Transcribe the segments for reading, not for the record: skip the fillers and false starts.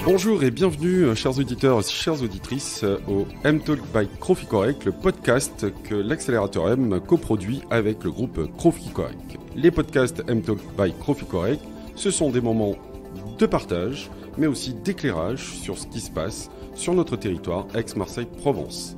Bonjour et bienvenue, chers auditeurs et chères auditrices, au M-Talk by Crofi-Corec, le podcast que l'accélérateur M coproduit avec le groupe Crofi-Corec. Les podcasts M-Talk by Crofi-Corec, ce sont des moments de partage, mais aussi d'éclairage sur ce qui se passe sur notre territoire Aix-Marseille-Provence.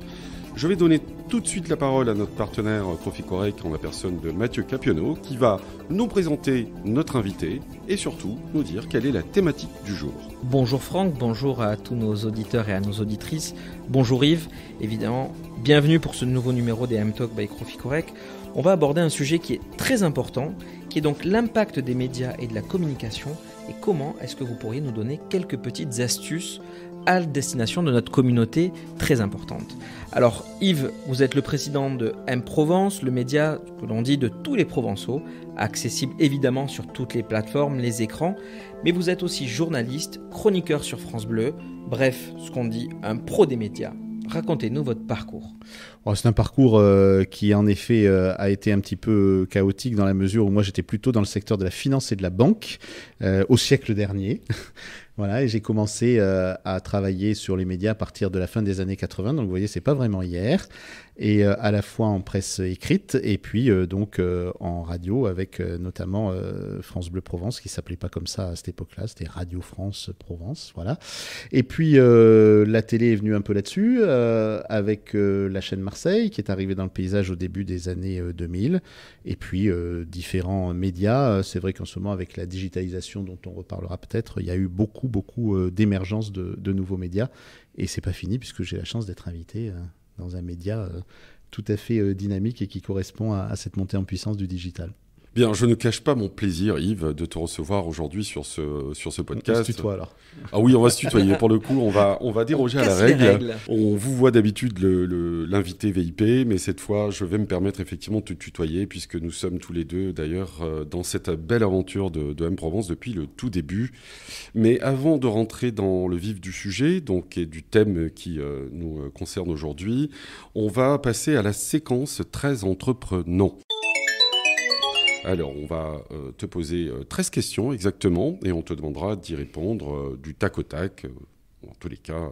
Je vais donner tout de suite la parole à notre partenaire Crofi-Corec en la personne de Mathieu Capionneau qui va nous présenter notre invité et surtout nous dire quelle est la thématique du jour. Bonjour Franck, bonjour à tous nos auditeurs et à nos auditrices. Bonjour Yves, évidemment, bienvenue pour ce nouveau numéro des M-Talk by Crofi-Corec. On va aborder un sujet qui est très important, qui est donc l'impact des médias et de la communication et comment est-ce que vous pourriez nous donner quelques petites astuces à destination de notre communauté très importante. Alors Yves, vous êtes le président de M-Provence, le média que l'on dit de tous les Provençaux, accessible évidemment sur toutes les plateformes, les écrans, mais vous êtes aussi journaliste, chroniqueur sur France Bleu, bref, ce qu'on dit un pro des médias. Racontez-nous votre parcours. C'est un parcours qui en effet a été un petit peu chaotique dans la mesure où moi j'étais plutôt dans le secteur de la finance et de la banque au siècle dernier. Voilà, et j'ai commencé à travailler sur les médias à partir de la fin des années 80, donc vous voyez, c'est pas vraiment hier, et à la fois en presse écrite et puis donc en radio avec notamment France Bleu Provence, qui s'appelait pas comme ça à cette époque-là, c'était Radio France Provence, voilà. Et puis la télé est venue un peu là-dessus avec la chaîne Marseille qui est arrivée dans le paysage au début des années 2000, et puis différents médias. C'est vrai qu'en ce moment avec la digitalisation dont on reparlera peut-être, il y a eu beaucoup d'émergence de nouveaux médias, et c'est pas fini puisque j'ai la chance d'être invité dans un média tout à fait dynamique et qui correspond à cette montée en puissance du digital. Bien, je ne cache pas mon plaisir, Yves, de te recevoir aujourd'hui sur ce podcast. On se tutoie alors. Ah oui, on va se tutoyer. Pour le coup, on va déroger à la règle. On vous voit d'habitude l'invité VIP, mais cette fois, je vais me permettre effectivement de te tutoyer, puisque nous sommes tous les deux, d'ailleurs, dans cette belle aventure de M-Provence depuis le tout début. Mais avant de rentrer dans le vif du sujet, donc, et du thème qui nous concerne aujourd'hui, on va passer à la séquence 13 entreprenants. Alors, on va te poser 13 questions exactement et on te demandera d'y répondre du tac au tac. En tous les cas,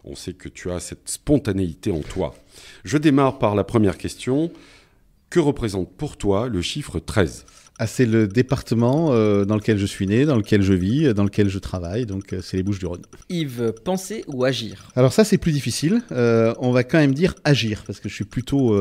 on sait que tu as cette spontanéité en toi. Je démarre par la première question. Que représente pour toi le chiffre 13 ? C'est le département dans lequel je suis né, dans lequel je vis, dans lequel je travaille, donc c'est les Bouches-du-Rhône. Yves, penser ou agir ? Alors ça, c'est plus difficile. On va quand même dire agir, parce que je suis plutôt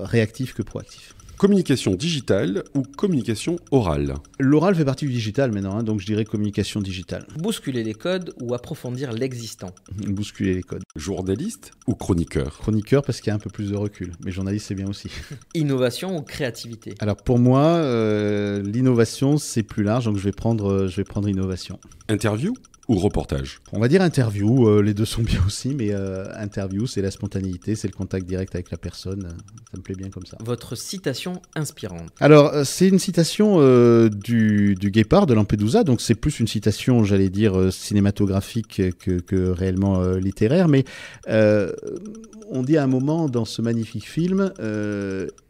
réactif que proactif. Communication digitale ou communication orale ? L'oral fait partie du digital maintenant, donc je dirais communication digitale. Bousculer les codes ou approfondir l'existant ? Bousculer les codes. Journaliste ou chroniqueur ? Chroniqueur parce qu'il y a un peu plus de recul, mais journaliste c'est bien aussi. Innovation ou créativité ? Alors pour moi, l'innovation c'est plus large, donc je vais prendre innovation. Interview ou reportage ? On va dire interview, les deux sont bien aussi, mais interview c'est la spontanéité, c'est le contact direct avec la personne, ça me plaît bien comme ça. Votre citation inspirante ? Alors c'est une citation du Guépard de Lampedusa, donc c'est plus une citation, j'allais dire, cinématographique que réellement littéraire, mais on dit à un moment dans ce magnifique film,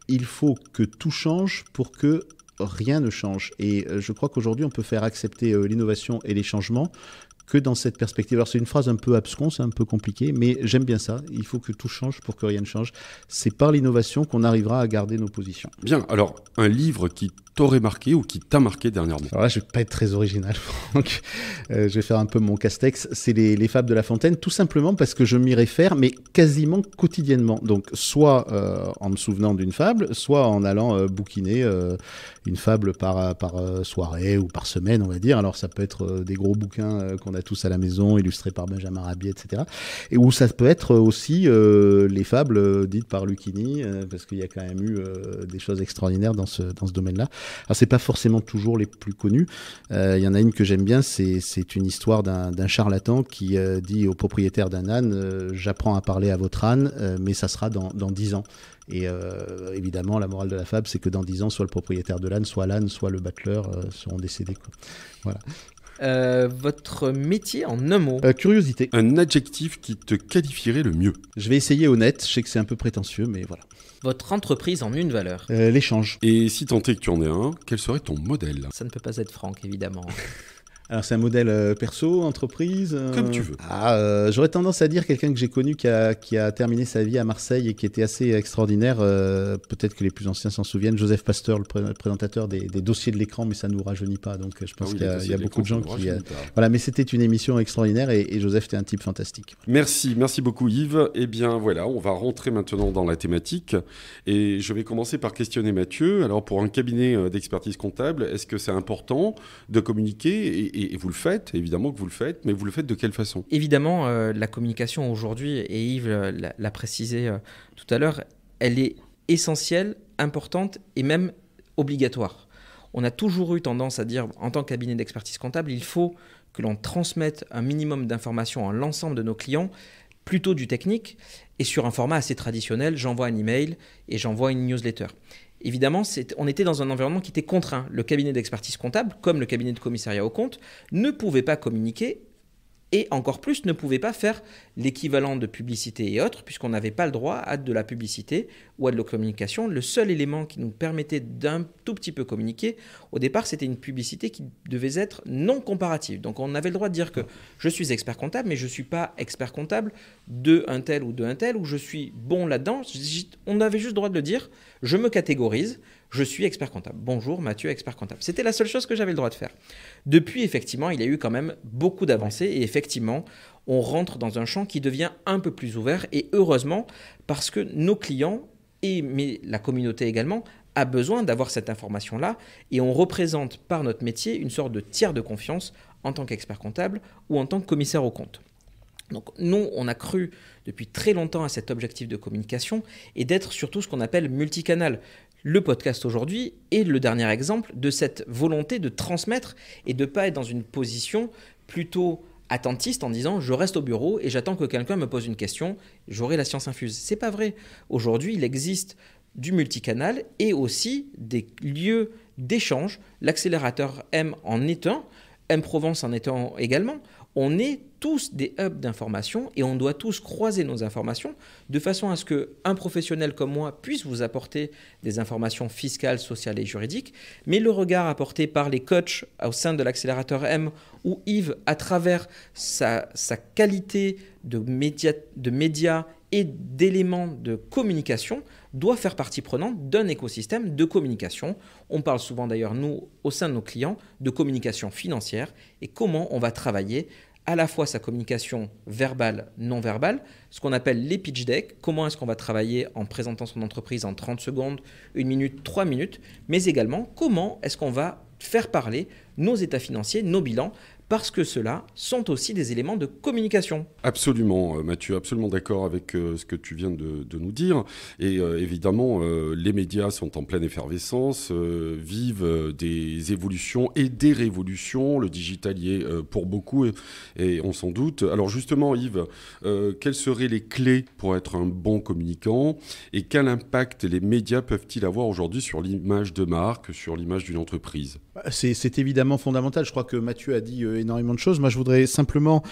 il faut que tout change pour que rien ne change. Et je crois qu'aujourd'hui, on peut faire accepter l'innovation et les changements que dans cette perspective. Alors c'est une phrase un peu absconce, un peu compliquée, mais j'aime bien ça. Il faut que tout change pour que rien ne change. C'est par l'innovation qu'on arrivera à garder nos positions. Bien, alors un livre qui t'aurait marqué ou qui t'a marqué dernièrement ? Alors là, je ne vais pas être très original, Franck. Je vais faire un peu mon casse-texte. C'est les Fables de La Fontaine, tout simplement parce que je m'y réfère, mais quasiment quotidiennement. Donc, soit en me souvenant d'une fable, soit en allant bouquiner une fable par soirée ou par semaine, on va dire. Alors, ça peut être des gros bouquins qu'on a tous à la maison, illustrés par Benjamin Rabier, etc. Et où ça peut être aussi les fables dites par Lucchini, parce qu'il y a quand même eu des choses extraordinaires dans ce domaine-là. Alors, c'est pas forcément toujours les plus connus. Il y en a une que j'aime bien, c'est une histoire d'un charlatan qui dit au propriétaire d'un âne j'apprends à parler à votre âne, mais ça sera dans 10 ans. Et évidemment, la morale de la fable, c'est que dans 10 ans, soit le propriétaire de l'âne, soit le battleur seront décédés, quoi. Voilà. Votre métier en un mot ? Curiosité. Un adjectif qui te qualifierait le mieux ? Je vais essayer honnête, je sais que c'est un peu prétentieux, mais voilà. Votre entreprise en une valeur ? L'échange. Et si tant est que tu en aies un, quel serait ton modèle ? Ça ne peut pas être Franck, évidemment. Alors c'est un modèle perso, entreprise Comme tu veux. J'aurais tendance à dire quelqu'un que j'ai connu qui a terminé sa vie à Marseille et qui était assez extraordinaire. Peut-être que les plus anciens s'en souviennent. Joseph Pasteur, le présentateur des dossiers de l'écran, mais ça ne nous rajeunit pas. Donc je pense qu'il y a beaucoup de gens qui... Voilà, mais c'était une émission extraordinaire et Joseph était un type fantastique. Merci beaucoup Yves. Eh bien voilà, on va rentrer maintenant dans la thématique et je vais commencer par questionner Mathieu. Alors pour un cabinet d'expertise comptable, est-ce que c'est important de communiquer et vous le faites, évidemment que vous le faites, mais vous le faites de quelle façon ? Évidemment, la communication aujourd'hui, et Yves l'a précisé tout à l'heure, elle est essentielle, importante et même obligatoire. On a toujours eu tendance à dire, en tant que cabinet d'expertise comptable, il faut que l'on transmette un minimum d'informations à l'ensemble de nos clients, plutôt du technique, et sur un format assez traditionnel, j'envoie un email et j'envoie une newsletter. Évidemment, on était dans un environnement qui était contraint. Le cabinet d'expertise comptable, comme le cabinet de commissariat aux comptes, ne pouvait pas communiquer et encore plus ne pouvait pas faire l'équivalent de publicité et autres, puisqu'on n'avait pas le droit à de la publicité ou à de la communication. Le seul élément qui nous permettait d'un tout petit peu communiquer, au départ, c'était une publicité qui devait être non comparative. Donc on avait le droit de dire que je suis expert comptable, mais je ne suis pas expert comptable de un tel ou de un tel, ou je suis bon là-dedans. On avait juste le droit de le dire, je me catégorise, je suis expert comptable. Bonjour Mathieu, expert comptable. C'était la seule chose que j'avais le droit de faire. Depuis, effectivement, il y a eu quand même beaucoup d'avancées et effectivement, on rentre dans un champ qui devient un peu plus ouvert et heureusement parce que nos clients mais la communauté également a besoin d'avoir cette information-là et on représente par notre métier une sorte de tiers de confiance en tant qu'expert comptable ou en tant que commissaire aux comptes. Donc nous, on a cru depuis très longtemps à cet objectif de communication et d'être surtout ce qu'on appelle multicanal. Le podcast aujourd'hui est le dernier exemple de cette volonté de transmettre et de ne pas être dans une position plutôt attentiste en disant je reste au bureau et j'attends que quelqu'un me pose une question, j'aurai la science infuse. C'est pas vrai. Aujourd'hui, il existe du multicanal et aussi des lieux d'échange. L'accélérateur M en est un, M-Provence en est un également. On est tous des hubs d'information et on doit tous croiser nos informations de façon à ce qu'un professionnel comme moi puisse vous apporter des informations fiscales, sociales et juridiques, mais le regard apporté par les coachs au sein de l'accélérateur M ou Yves à travers sa qualité de médias et d'éléments de communication doit faire partie prenante d'un écosystème de communication. On parle souvent d'ailleurs, nous, au sein de nos clients, de communication financière et comment on va travailler à la fois sa communication verbale, non verbale, ce qu'on appelle les pitch decks, comment est-ce qu'on va travailler en présentant son entreprise en 30 secondes, 1 minute, 3 minutes, mais également comment est-ce qu'on va faire parler nos états financiers, nos bilans, parce que ceux-là sont aussi des éléments de communication. Absolument, Mathieu, absolument d'accord avec ce que tu viens de nous dire. Et évidemment, les médias sont en pleine effervescence, vivent des évolutions et des révolutions. Le digital y est pour beaucoup et on s'en doute. Alors justement, Yves, quelles seraient les clés pour être un bon communicant et quel impact les médias peuvent-ils avoir aujourd'hui sur l'image de marque, sur l'image d'une entreprise ? C'est évidemment fondamental. Je crois que Mathieu a dit énormément de choses. Moi, je voudrais simplement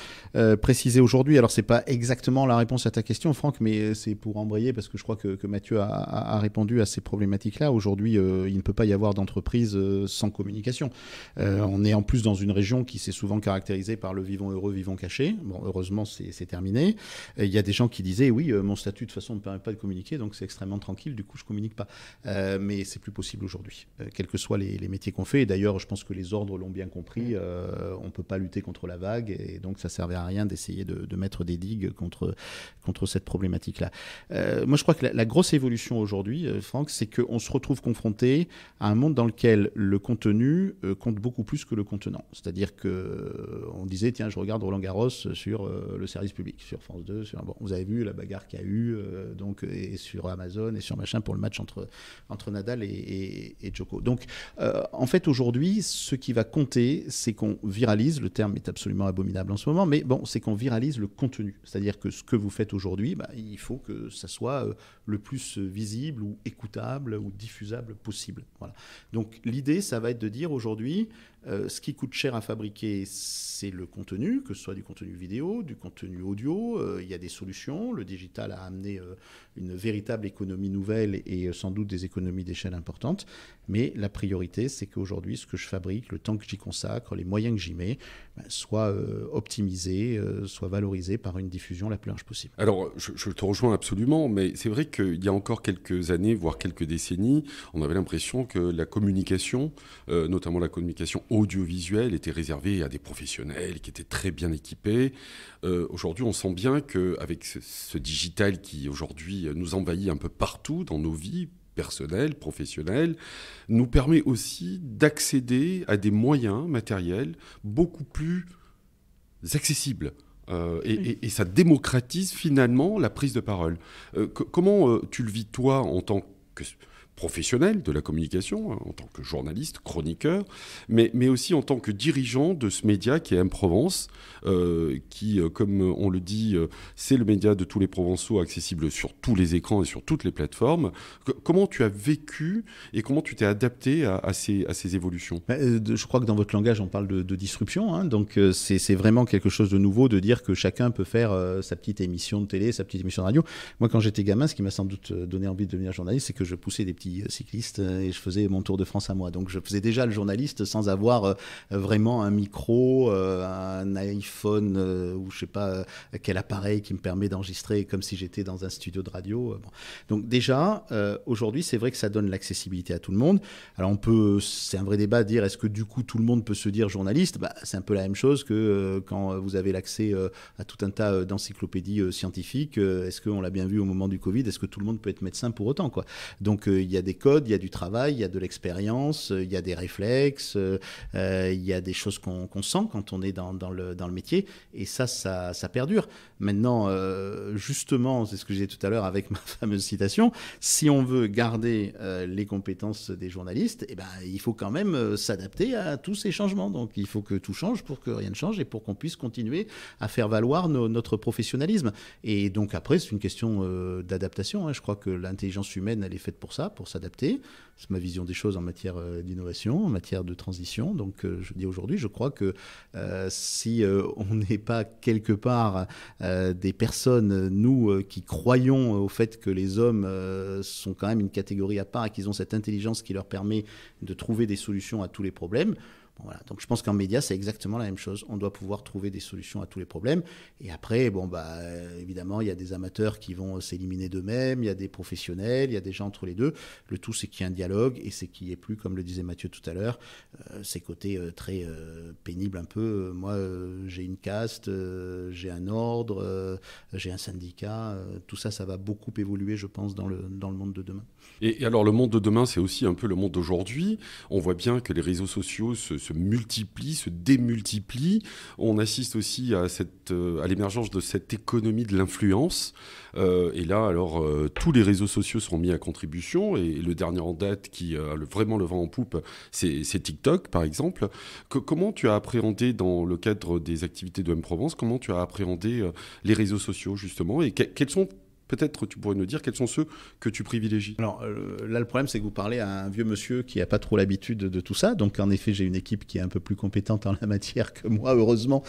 préciser aujourd'hui, alors c'est pas exactement la réponse à ta question, Franck, mais c'est pour embrayer parce que je crois que Mathieu a répondu à ces problématiques-là. Aujourd'hui, il ne peut pas y avoir d'entreprise sans communication. On est en plus dans une région qui s'est souvent caractérisée par le vivons heureux, vivons cachés. Bon, heureusement, c'est terminé. Il y a des gens qui disaient, oui, mon statut de toute façon ne me permet pas de communiquer, donc c'est extrêmement tranquille, du coup, je communique pas. Mais c'est plus possible aujourd'hui, quels que soient les métiers qu'on fait. Et d'ailleurs, je pense que les ordres l'ont bien compris. On ne peut pas lutter contre la vague et donc ça ne servait à rien d'essayer de mettre des digues contre cette problématique-là. Moi, je crois que la grosse évolution aujourd'hui, Franck, c'est qu'on se retrouve confronté à un monde dans lequel le contenu compte beaucoup plus que le contenant. C'est-à-dire qu'on disait, tiens, je regarde Roland-Garros sur le service public, sur France 2. Bon, vous avez vu la bagarre qu'il y a eu donc, et sur Amazon et sur machin pour le match entre Nadal et Djoko. Donc, en fait, aujourd'hui, ce qui va compter, c'est qu'on viralise, le terme est absolument abominable en ce moment, mais bon, c'est qu'on viralise le contenu. C'est-à-dire que ce que vous faites aujourd'hui, il faut que ça soit le plus visible ou écoutable ou diffusable possible. Voilà. Donc l'idée, ça va être de dire aujourd'hui, ce qui coûte cher à fabriquer, c'est le contenu, que ce soit du contenu vidéo, du contenu audio. Il y a des solutions. Le digital a amené une véritable économie nouvelle et sans doute des économies d'échelle importantes. Mais la priorité, c'est qu'aujourd'hui, ce que je fabrique, le temps que j'y consacre, les moyens que j'y mets, données soit optimisée, soit valorisée par une diffusion la plus large possible. Alors, je te rejoins absolument, mais c'est vrai qu'il y a encore quelques années, voire quelques décennies, on avait l'impression que la communication, notamment la communication audiovisuelle, était réservée à des professionnels qui étaient très bien équipés. Aujourd'hui, on sent bien qu'avec ce digital qui aujourd'hui nous envahit un peu partout dans nos vies, personnel, professionnel, nous permet aussi d'accéder à des moyens matériels beaucoup plus accessibles. Et ça démocratise finalement la prise de parole. Comment tu le vis toi en tant que professionnel de la communication, en tant que journaliste, chroniqueur, mais aussi en tant que dirigeant de ce média qui est M-Provence, qui, comme on le dit, c'est le média de tous les Provençaux, accessible sur tous les écrans et sur toutes les plateformes. Comment tu as vécu et comment tu t'es adapté à ces évolutions ? Je crois que dans votre langage, on parle de disruption, hein, donc c'est vraiment quelque chose de nouveau de dire que chacun peut faire sa petite émission de télé, sa petite émission de radio. Moi, quand j'étais gamin, ce qui m'a sans doute donné envie de devenir journaliste, c'est que je poussais des petits cycliste et je faisais mon Tour de France à moi. Donc je faisais déjà le journaliste sans avoir vraiment un micro, un iPhone ou je sais pas quel appareil qui me permet d'enregistrer comme si j'étais dans un studio de radio. Bon. Donc déjà, aujourd'hui, c'est vrai que ça donne l'accessibilité à tout le monde. Alors c'est un vrai débat de dire est-ce que du coup tout le monde peut se dire journaliste ? C'est un peu la même chose que quand vous avez l'accès à tout un tas d'encyclopédies scientifiques. Est-ce qu'on l'a bien vu au moment du Covid ? Est-ce que tout le monde peut être médecin pour autant, quoi ? Donc il y a des codes, il y a du travail, il y a de l'expérience, il y a des réflexes, il y a des choses qu'on sent quand on est dans le métier, et ça perdure. Maintenant, justement, c'est ce que je disais tout à l'heure avec ma fameuse citation, si on veut garder les compétences des journalistes, il faut quand même s'adapter à tous ces changements. Donc il faut que tout change pour que rien ne change et pour qu'on puisse continuer à faire valoir notre professionnalisme. Et donc après, c'est une question d'adaptation, hein. Je crois que l'intelligence humaine, elle est faite pour ça, pour s'adapter. C'est ma vision des choses en matière d'innovation, en matière de transition. Donc je dis aujourd'hui, je crois que si on n'est pas quelque part des personnes, nous, qui croyons au fait que les hommes sont quand même une catégorie à part et qu'ils ont cette intelligence qui leur permet de trouver des solutions à tous les problèmes. Voilà. Donc je pense qu'en média, c'est exactement la même chose. On doit pouvoir trouver des solutions à tous les problèmes. Et après, évidemment, il y a des amateurs qui vont s'éliminer d'eux-mêmes, il y a des professionnels, il y a des gens entre les deux. Le tout, c'est qu'il y ait un dialogue et c'est qu'il n'y ait plus, comme le disait Mathieu tout à l'heure, ces côtés très pénibles un peu. Moi, j'ai une caste, j'ai un ordre, j'ai un syndicat. Tout ça, ça va beaucoup évoluer, je pense, dans le monde de demain. Et alors, le monde de demain, c'est aussi un peu le monde d'aujourd'hui. On voit bien que les réseaux sociaux se multiplient, se démultiplient. On assiste aussi à l'émergence de cette économie de l'influence. Et là, alors, tous les réseaux sociaux sont mis à contribution. Et le dernier en date qui a vraiment le vent en poupe, c'est TikTok, par exemple. Comment tu as appréhendé, dans le cadre des activités de M-Provence, comment tu as appréhendé les réseaux sociaux, justement, et quels sont... Peut-être tu pourrais nous dire quels sont ceux que tu privilégies. Alors là, le problème, c'est que vous parlez à un vieux monsieur qui n'a pas trop l'habitude de tout ça. Donc en effet, j'ai une équipe qui est un peu plus compétente en la matière que moi, heureusement,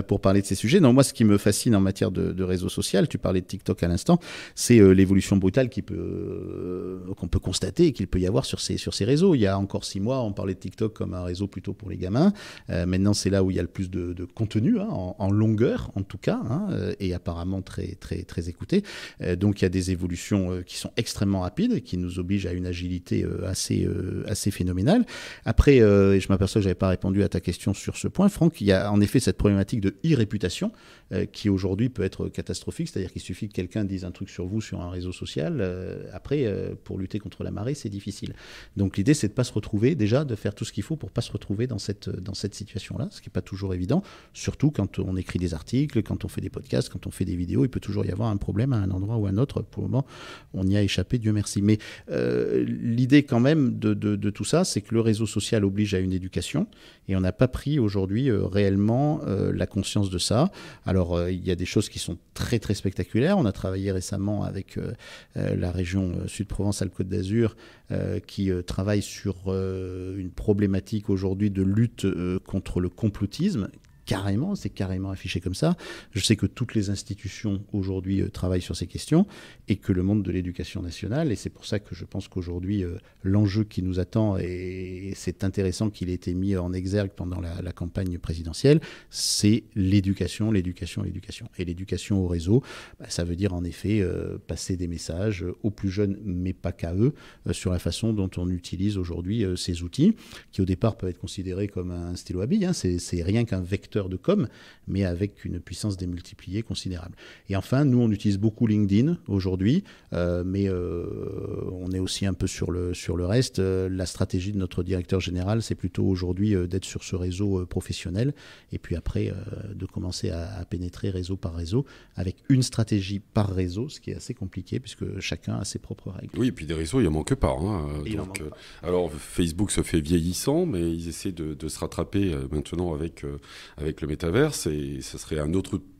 pour parler de ces sujets. Donc moi, ce qui me fascine en matière de réseau social, tu parlais de TikTok à l'instant, c'est l'évolution brutale qu'on peut constater et qu'il peut y avoir sur ces réseaux. Il y a encore 6 mois, on parlait de TikTok comme un réseau plutôt pour les gamins. Maintenant, c'est là où il y a le plus de contenu, hein, en longueur en tout cas, hein, et apparemment très, très, très écouté. Donc il y a des évolutions qui sont extrêmement rapides et qui nous obligent à une agilité assez phénoménale. Après, je m'aperçois que je n'avais pas répondu à ta question sur ce point, Franck. Il y a en effet cette problématique de e-réputation qui aujourd'hui peut être catastrophique, c'est-à-dire qu'il suffit que quelqu'un dise un truc sur vous sur un réseau social. Après, pour lutter contre la marée, c'est difficile. Donc l'idée, c'est de ne pas se retrouver, déjà de faire tout ce qu'il faut pour ne pas se retrouver dans cette situation-là, ce qui n'est pas toujours évident, surtout quand on écrit des articles, quand on fait des podcasts, quand on fait des vidéos, il peut toujours y avoir un problème à un endroit ou un autre. Pour le moment, on y a échappé, Dieu merci. Mais l'idée quand même de tout ça, c'est que le réseau social oblige à une éducation et on n'a pas pris aujourd'hui réellement la conscience de ça. Alors, il y a des choses qui sont très, très spectaculaires. On a travaillé récemment avec la région Sud-Provence-Alpes-Côte d'Azur qui travaille sur une problématique aujourd'hui de lutte contre le complotisme carrément, c'est carrément affiché comme ça. Je sais que toutes les institutions aujourd'hui travaillent sur ces questions et que le monde de l'éducation nationale, et c'est pour ça que je pense qu'aujourd'hui l'enjeu qui nous attend, et c'est intéressant qu'il ait été mis en exergue pendant la campagne présidentielle, c'est l'éducation. Et l'éducation au réseau, ça veut dire en effet passer des messages aux plus jeunes, mais pas qu'à eux, sur la façon dont on utilise aujourd'hui ces outils, qui au départ peuvent être considérés comme un stylo à billes, hein. C'est rien qu'un vecteur de com, mais avec une puissance démultipliée considérable. Et enfin, nous, on utilise beaucoup LinkedIn aujourd'hui, mais on est aussi un peu sur le reste. La stratégie de notre directeur général, c'est plutôt aujourd'hui d'être sur ce réseau professionnel, et puis après, de commencer à pénétrer réseau par réseau, avec une stratégie par réseau, ce qui est assez compliqué, puisque chacun a ses propres règles. Oui, et puis des réseaux, il n'en manque pas. Hein. Donc, alors, Facebook se fait vieillissant, mais ils essaient de se rattraper maintenant avec le métaverse, et ce serait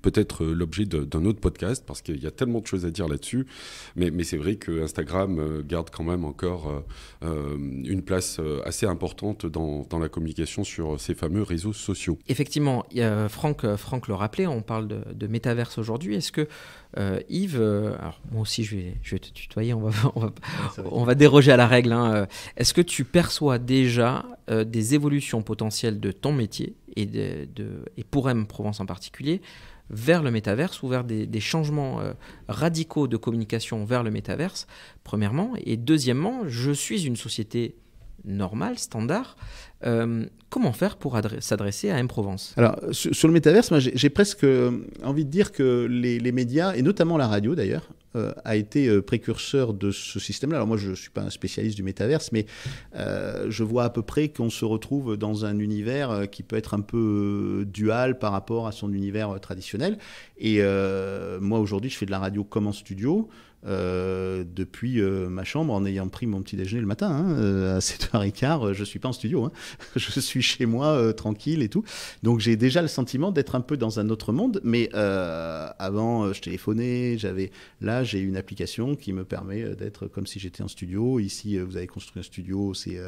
peut-être l'objet d'un autre podcast, parce qu'il y a tellement de choses à dire là-dessus, mais c'est vrai que Instagram garde quand même encore une place assez importante dans la communication sur ces fameux réseaux sociaux. Effectivement, Franck le rappelait, on parle de métaverse aujourd'hui. Est-ce que Yves, alors moi aussi je vais te tutoyer, on va déroger à la règle, hein. Est-ce que tu perçois déjà des évolutions potentielles de ton métier et pour M-Provence en particulier vers le métaverse, ou vers des changements radicaux de communication vers le métaverse, premièrement, et deuxièmement, je suis une société normale, standard, comment faire pour s'adresser à M-Provence ? Alors, sur le métaverse, moi, j'ai presque envie de dire que les médias, et notamment la radio d'ailleurs, a été précurseur de ce système-là. Alors moi, je ne suis pas un spécialiste du métaverse, mais je vois à peu près qu'on se retrouve dans un univers qui peut être un peu dual par rapport à son univers traditionnel. Et moi, aujourd'hui, je fais de la radio comme en studio. Depuis ma chambre, en ayant pris mon petit déjeuner le matin, hein, à 7h15, je ne suis pas en studio, hein. Je suis chez moi, tranquille et tout. Donc j'ai déjà le sentiment d'être un peu dans un autre monde, mais avant, je téléphonais, là j'ai une application qui me permet d'être comme si j'étais en studio. Ici, vous avez construit un studio, c'est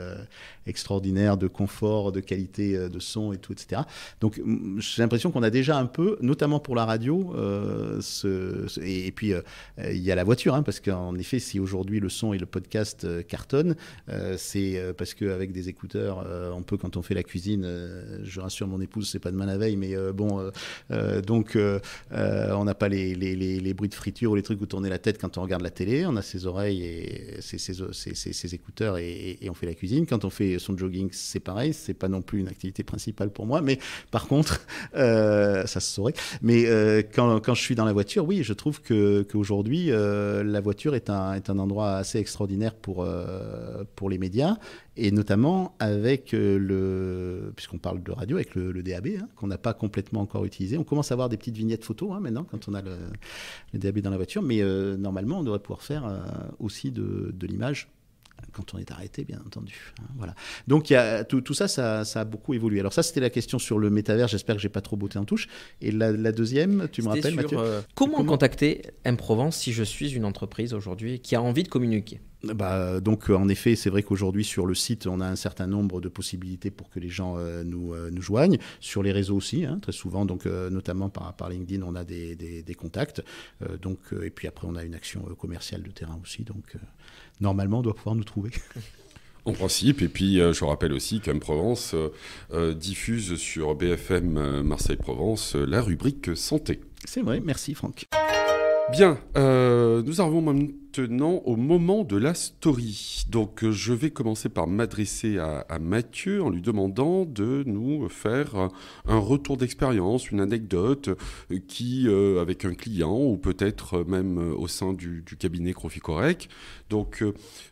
extraordinaire de confort, de qualité de son et tout, etc. Donc j'ai l'impression qu'on a déjà un peu, notamment pour la radio, et puis il y a la voiture, hein, parce qu'en effet, si aujourd'hui le son et le podcast cartonnent, c'est parce qu'avec des écouteurs, on peut, quand on fait la cuisine, je rassure mon épouse, c'est pas demain la veille, mais donc on n'a pas les bruits de friture ou les trucs où tourner la tête quand on regarde la télé, on a ses oreilles et ses écouteurs et on fait la cuisine. Quand on fait son jogging, c'est pareil, c'est pas non plus une activité principale pour moi, mais par contre, ça se saurait. Mais quand je suis dans la voiture, oui, je trouve qu'aujourd'hui, la voiture est un endroit assez extraordinaire pour les médias, et notamment avec puisqu'on parle de radio, avec le DAB, hein, qu'on n'a pas complètement encore utilisé. On commence à avoir des petites vignettes photos, hein, maintenant, quand on a le DAB dans la voiture, mais normalement, on devrait pouvoir faire aussi de l'image quand on est arrêté, bien entendu. Voilà. Donc tout ça, ça a beaucoup évolué. Alors ça, c'était la question sur le métavers. J'espère que j'ai pas trop botté en touche. Et la deuxième, tu me rappelles, Mathieu, comment contacter M-Provence si je suis une entreprise aujourd'hui qui a envie de communiquer ? Donc en effet, c'est vrai qu'aujourd'hui sur le site, on a un certain nombre de possibilités pour que les gens nous joignent. Sur les réseaux aussi, hein, très souvent, donc notamment par LinkedIn, on a des contacts. Et puis après, on a une action commerciale de terrain aussi. Donc normalement, on doit pouvoir nous trouver. En principe, et puis je rappelle aussi qu'M-Provence diffuse sur BFM Marseille-Provence la rubrique santé. C'est vrai, merci Franck. Bien, nous arrivons maintenant au moment de la story. Donc je vais commencer par m'adresser à Mathieu en lui demandant de nous faire un retour d'expérience, une anecdote qui, avec un client ou peut-être même au sein du cabinet Croficorec. Donc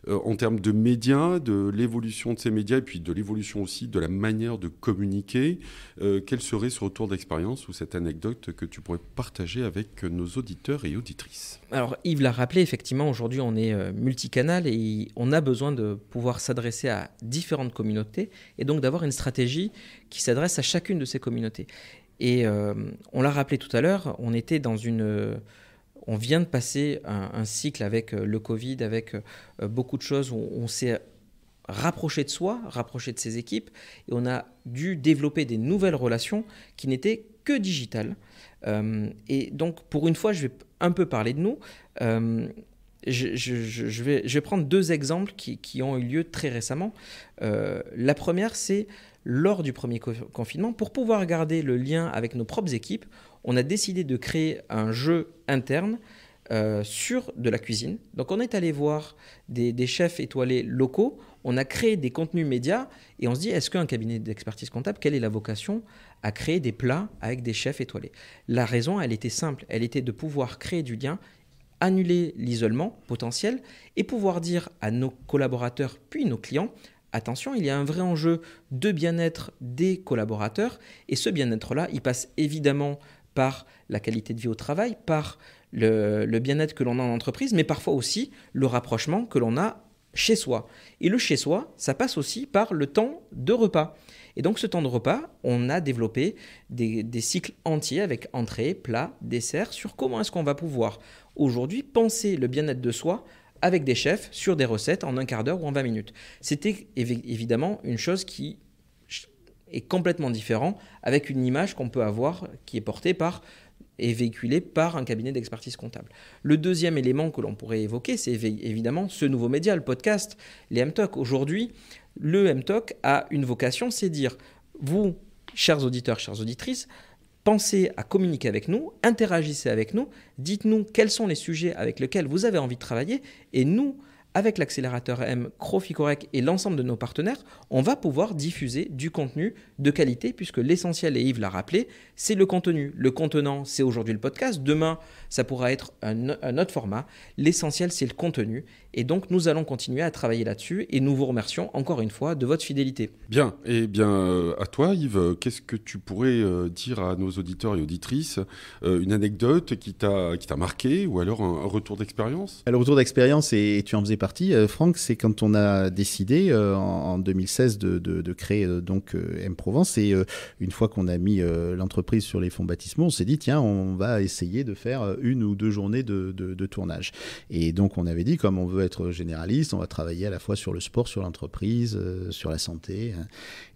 en termes de médias, de l'évolution de ces médias et puis de l'évolution aussi de la manière de communiquer, quel serait ce retour d'expérience ou cette anecdote que tu pourrais partager avec nos auditeurs et auditrices ? Alors Yves l'a rappelé, effectivement, aujourd'hui on est multicanal et on a besoin de pouvoir s'adresser à différentes communautés et donc d'avoir une stratégie qui s'adresse à chacune de ces communautés. Et on l'a rappelé tout à l'heure, on vient de passer un cycle avec le Covid, avec beaucoup de choses où on s'est rapprocher de soi, rapprocher de ses équipes, et on a dû développer des nouvelles relations qui n'étaient que digitales. Et donc, pour une fois, je vais un peu parler de nous. Je vais prendre 2 exemples qui ont eu lieu très récemment. La première, c'est lors du premier confinement, pour pouvoir garder le lien avec nos propres équipes, on a décidé de créer un jeu interne sur de la cuisine. Donc on est allé voir des chefs étoilés locaux, on a créé des contenus médias et on se dit, est-ce qu'un cabinet d'expertise comptable, quelle est la vocation à créer des plats avec des chefs étoilés? La raison, elle était simple, elle était de pouvoir créer du lien, annuler l'isolement potentiel et pouvoir dire à nos collaborateurs puis nos clients, attention, il y a un vrai enjeu de bien-être des collaborateurs et ce bien-être-là, il passe évidemment par la qualité de vie au travail, par le bien-être que l'on a en entreprise, mais parfois aussi le rapprochement que l'on a chez soi. Et le chez soi, ça passe aussi par le temps de repas. Et donc ce temps de repas, on a développé des cycles entiers avec entrée, plat, dessert, sur comment est-ce qu'on va pouvoir aujourd'hui penser le bien-être de soi avec des chefs sur des recettes en 1/4 d'heure ou en 20 minutes. C'était évidemment une chose qui est complètement différente avec une image qu'on peut avoir qui est portée par et véhiculée par un cabinet d'expertise comptable. Le deuxième élément que l'on pourrait évoquer, c'est évidemment ce nouveau média, le podcast, les M-Talk. Aujourd'hui, le M-Talk a une vocation, c'est dire, vous, chers auditeurs, chères auditrices, pensez à communiquer avec nous, interagissez avec nous, dites-nous quels sont les sujets avec lesquels vous avez envie de travailler et nous, avec l'accélérateur M, Croficorec et l'ensemble de nos partenaires, on va pouvoir diffuser du contenu de qualité puisque l'essentiel, et Yves l'a rappelé, c'est le contenu. Le contenant, c'est aujourd'hui le podcast. Demain, ça pourra être un autre format. L'essentiel, c'est le contenu. Et donc, nous allons continuer à travailler là-dessus et nous vous remercions encore une fois de votre fidélité. Bien. Et bien, à toi, Yves, qu'est-ce que tu pourrais dire à nos auditeurs et auditrices? Une anecdote qui t'a marqué ou alors un retour d'expérience? Le retour d'expérience, et tu en faisais partie, Franck, c'est quand on a décidé en 2016 de créer donc M-Provence et une fois qu'on a mis l'entreprise sur les fonds baptismaux, on s'est dit tiens, on va essayer de faire 1 ou 2 journées de tournage. Et donc on avait dit comme on veut être généraliste, on va travailler à la fois sur le sport, sur l'entreprise, sur la santé.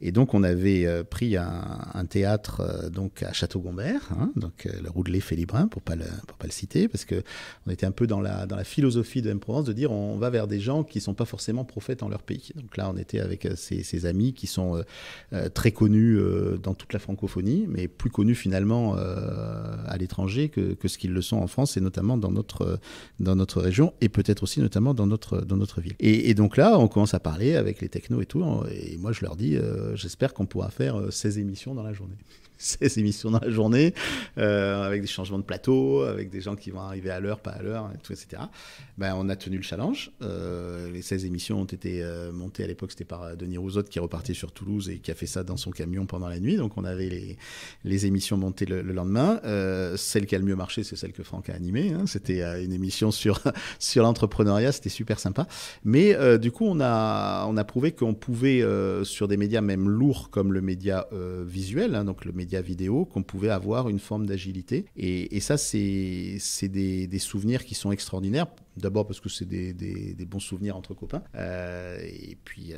Et donc on avait pris un théâtre donc à Château-Gombert, donc le Roudelet Félibrin pour pas le citer, parce que on était un peu dans la philosophie de M-Provence de dire on va vers des gens qui ne sont pas forcément prophètes en leur pays. Donc là, on était avec ces amis qui sont très connus dans toute la francophonie, mais plus connus finalement à l'étranger que ce qu'ils le sont en France, et notamment dans notre région, et peut-être aussi notamment dans notre ville. Et donc là, on commence à parler avec les technos et tout, et moi je leur dis, j'espère qu'on pourra faire 16 émissions dans la journée. 16 émissions dans la journée, avec des changements de plateau, avec des gens qui vont arriver à l'heure, pas à l'heure, etc. Ben, on a tenu le challenge. Les 16 émissions ont été montées à l'époque, c'était par Denis Rouzotte qui repartait sur Toulouse et qui a fait ça dans son camion pendant la nuit. Donc on avait les émissions montées le lendemain. Celle qui a le mieux marché, c'est celle que Franck a animée. C'était une émission sur l'entrepreneuriat, c'était super sympa. Mais du coup, on a prouvé qu'on pouvait, sur des médias même lourds comme le média visuel, donc le média vidéo, qu'on pouvait avoir une forme d'agilité. Et ça, c'est des souvenirs qui sont extraordinaires. D'abord parce que c'est des bons souvenirs entre copains. Et puis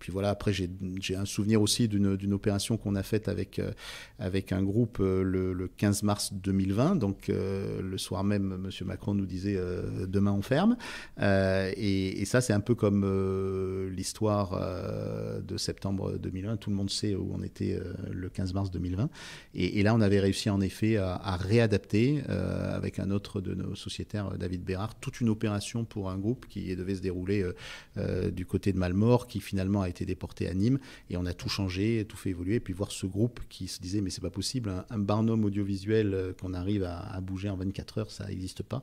voilà, après j'ai un souvenir aussi d'une opération qu'on a faite avec un groupe le 15 mars 2020. Donc le soir même, M. Macron nous disait demain on ferme. Et ça c'est un peu comme l'histoire de septembre 2020. Tout le monde sait où on était le 15 mars 2020. Et là on avait réussi en effet à réadapter avec un autre de nos sociétaires, David Bérard, toute une opération pour un groupe qui devait se dérouler du côté de Malmort, qui finalement a été déporté à Nîmes, et on a tout changé, tout fait évoluer, et puis voir ce groupe qui se disait mais c'est pas possible, un Barnum audiovisuel qu'on arrive à bouger en 24 heures, ça n'existe pas.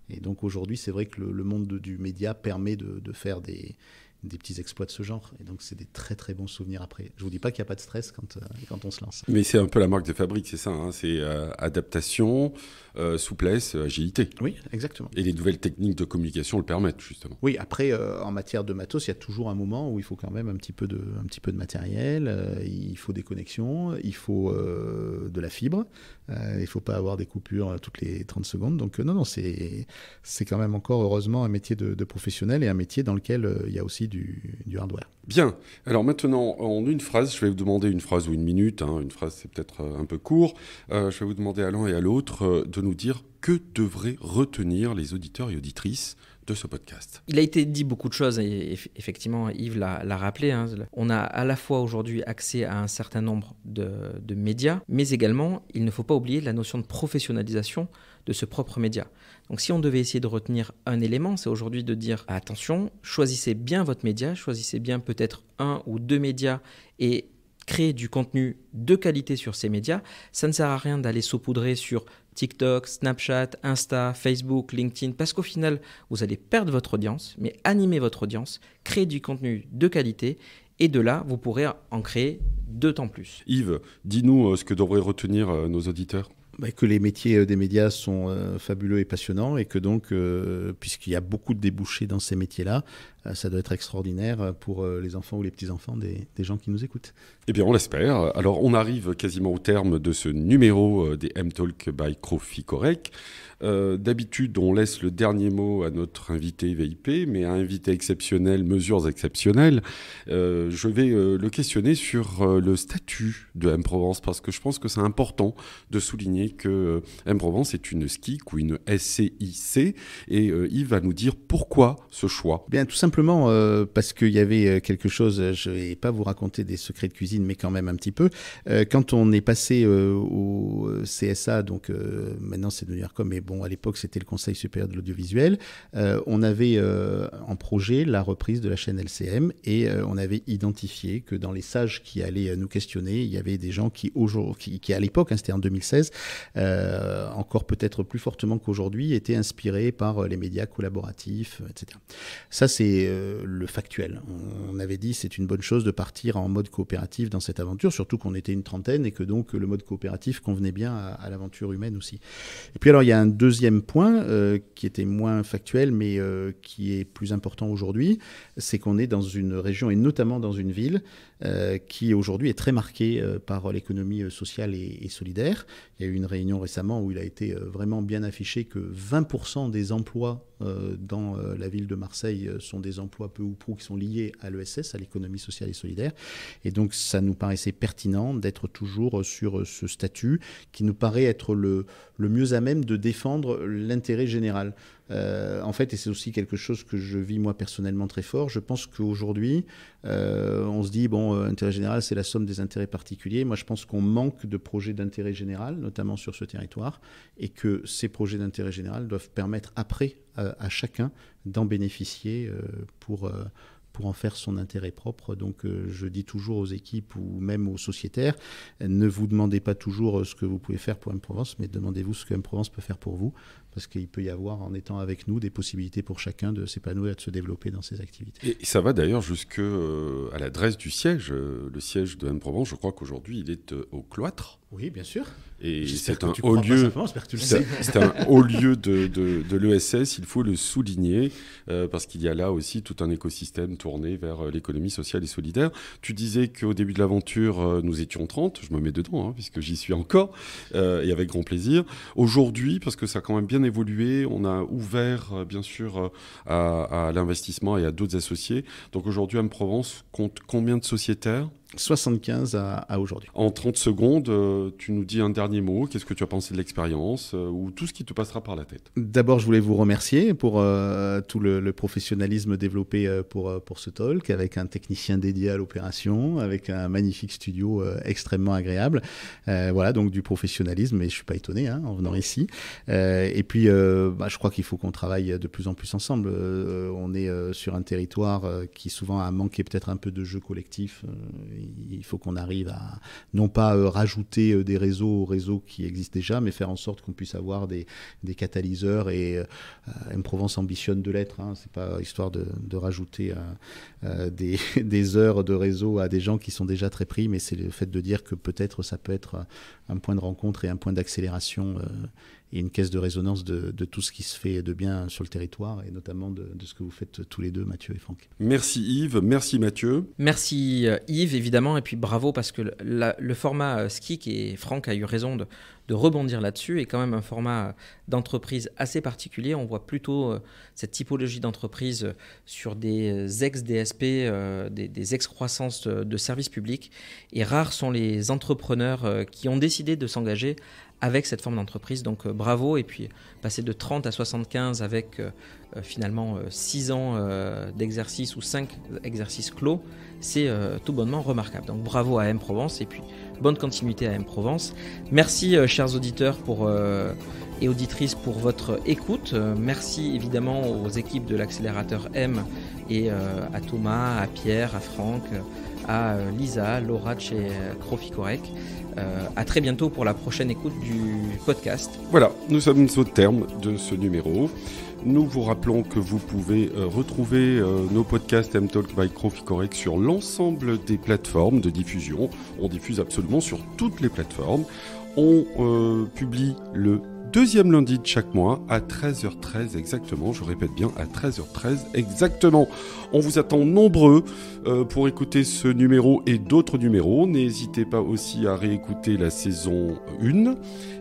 Et donc aujourd'hui c'est vrai que le monde du média permet de faire des petits exploits de ce genre. Et donc, c'est des très, très bons souvenirs après. Je ne vous dis pas qu'il n'y a pas de stress quand on se lance. Mais c'est un peu la marque de fabrique, c'est ça. C'est adaptation, souplesse, agilité. Oui, exactement. Et les nouvelles techniques de communication le permettent, justement. Oui, après, en matière de matos, il y a toujours un moment où il faut quand même un petit peu de matériel. Il faut des connexions, il faut de la fibre. Il ne faut pas avoir des coupures toutes les 30 secondes. Donc, non, c'est quand même encore, heureusement, un métier de professionnel et un métier dans lequel il y a aussi du hardware. Bien. Alors maintenant, en une phrase, je vais vous demander une phrase ou une minute. Une phrase, c'est peut-être un peu court. Je vais vous demander à l'un et à l'autre de nous dire que devraient retenir les auditeurs et auditrices de ce podcast. Il a été dit beaucoup de choses et effectivement Yves l'a rappelé. On a à la fois aujourd'hui accès à un certain nombre de médias, mais également il ne faut pas oublier la notion de professionnalisation de ce propre média. Donc si on devait essayer de retenir un élément, c'est aujourd'hui de dire attention, choisissez bien votre média, choisissez bien peut-être 1 ou 2 médias et créer du contenu de qualité sur ces médias. Ça ne sert à rien d'aller saupoudrer sur TikTok, Snapchat, Insta, Facebook, LinkedIn, parce qu'au final, vous allez perdre votre audience, mais animer votre audience, créer du contenu de qualité, et de là, vous pourrez en créer d'autant plus. Yves, dis-nous ce que devraient retenir nos auditeurs. Que les métiers des médias sont fabuleux et passionnants et que donc, puisqu'il y a beaucoup de débouchés dans ces métiers-là, ça doit être extraordinaire pour les enfants ou les petits-enfants des gens qui nous écoutent. Eh bien, on l'espère. Alors, on arrive quasiment au terme de ce numéro des M-Talk by Croficorec. D'habitude, on laisse le dernier mot à notre invité VIP, mais à invité exceptionnel, mesures exceptionnelles. Je vais le questionner sur le statut de M-Provence, parce que je pense que c'est important de souligner que M-Provence est une SCIC ou une SCIC, et Yves va nous dire pourquoi ce choix. Bien, tout simplement parce qu'il y avait quelque chose, je ne vais pas vous raconter des secrets de cuisine, mais quand même un petit peu. Quand on est passé au CSA, donc maintenant c'est devenu ARCOM, mais bon, à l'époque c'était le Conseil supérieur de l'audiovisuel, on avait en projet la reprise de la chaîne LCM et on avait identifié que dans les sages qui allaient nous questionner, il y avait des gens qui à l'époque, c'était en 2016, encore peut-être plus fortement qu'aujourd'hui, étaient inspirés par les médias collaboratifs, etc. Ça, c'est le factuel. On avait dit c'est une bonne chose de partir en mode coopératif dans cette aventure, surtout qu'on était une trentaine et que donc le mode coopératif convenait bien à l'aventure humaine aussi. Et puis alors, il y a un deuxième point qui était moins factuel, mais qui est plus important aujourd'hui, c'est qu'on est dans une région et notamment dans une ville qui aujourd'hui est très marquée par l'économie sociale et solidaire. Il y a eu une réunion récemment où il a été vraiment bien affiché que 20% des emplois dans la ville de Marseille sont des emplois peu ou prou qui sont liés à l'ESS, à l'économie sociale et solidaire. Et donc ça nous paraissait pertinent d'être toujours sur ce statut qui nous paraît être le mieux à même de défendre l'intérêt général. En fait, et c'est aussi quelque chose que je vis moi personnellement très fort, je pense qu'aujourd'hui, on se dit, bon, intérêt général, c'est la somme des intérêts particuliers. Moi, je pense qu'on manque de projets d'intérêt général, notamment sur ce territoire, et que ces projets d'intérêt général doivent permettre après à chacun d'en bénéficier pour en faire son intérêt propre. Donc je dis toujours aux équipes ou même aux sociétaires, ne vous demandez pas toujours ce que vous pouvez faire pour M-Provence, mais demandez-vous ce que M-Provence peut faire pour vous, parce qu'il peut y avoir, en étant avec nous, des possibilités pour chacun de s'épanouir et de se développer dans ses activités. Et ça va d'ailleurs jusqu'à l'adresse du siège. Le siège de M-Provence, je crois qu'aujourd'hui, il est au Cloître. Oui, bien sûr. Et c'est un haut lieu, de l'ESS, il faut le souligner, parce qu'il y a là aussi tout un écosystème tourné vers l'économie sociale et solidaire. Tu disais qu'au début de l'aventure, nous étions 30, je me mets dedans, puisque j'y suis encore, et avec grand plaisir. Aujourd'hui, parce que ça a quand même bien évolué, on a ouvert, bien sûr, à l'investissement et à d'autres associés. Donc aujourd'hui, M-Provence compte combien de sociétaires ? 75 à aujourd'hui. En 30 secondes, tu nous dis un dernier mot. Qu'est-ce que tu as pensé de l'expérience ou tout ce qui te passera par la tête ? D'abord, je voulais vous remercier pour tout le professionnalisme développé pour ce talk, avec un technicien dédié à l'opération, avec un magnifique studio extrêmement agréable. Voilà, donc du professionnalisme, mais je ne suis pas étonné en venant ici. Et puis, je crois qu'il faut qu'on travaille de plus en plus ensemble. On est sur un territoire qui souvent a manqué peut-être un peu de jeu collectif. Il faut qu'on arrive à non pas rajouter des réseaux aux réseaux qui existent déjà, mais faire en sorte qu'on puisse avoir des catalyseurs. Et M-Provence ambitionne de l'être. C'est pas histoire de rajouter des heures de réseau à des gens qui sont déjà très pris, mais c'est le fait de dire que peut-être ça peut être un point de rencontre et un point d'accélération et une caisse de résonance de tout ce qui se fait de bien sur le territoire, et notamment de ce que vous faites tous les deux, Mathieu et Franck. Merci Yves, merci Mathieu. Merci Yves, évidemment, et puis bravo, parce que le format SCIC, et Franck a eu raison rebondir là-dessus, est quand même un format d'entreprise assez particulier. On voit plutôt cette typologie d'entreprise sur des ex-DSP, des ex-croissances de services publics. Et rares sont les entrepreneurs qui ont décidé de s'engager avec cette forme d'entreprise. Donc bravo, et puis passer de 30 à 75 avec finalement 6 ans d'exercice ou 5 exercices clos, c'est tout bonnement remarquable. Donc bravo à AM Provence, et puis bonne continuité à AM Provence. Merci chers auditeurs et auditrices pour votre écoute. Merci évidemment aux équipes de l'accélérateur M et à Thomas, à Pierre, à Franck, à Lisa, Laura de chez Croficorec. À très bientôt pour la prochaine écoute du podcast. Voilà, nous sommes au terme de ce numéro. Nous vous rappelons que vous pouvez retrouver nos podcasts M-Talk by Croficorec sur l'ensemble des plateformes de diffusion. On diffuse absolument sur toutes les plateformes. On publie le deuxième lundi de chaque mois à 13h13 exactement. Je répète bien, à 13h13 exactement. On vous attend nombreux pour écouter ce numéro et d'autres numéros. N'hésitez pas aussi à réécouter la saison 1.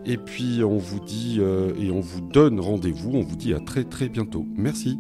Et puis on vous dit et on vous donne rendez-vous. On vous dit à très très bientôt. Merci.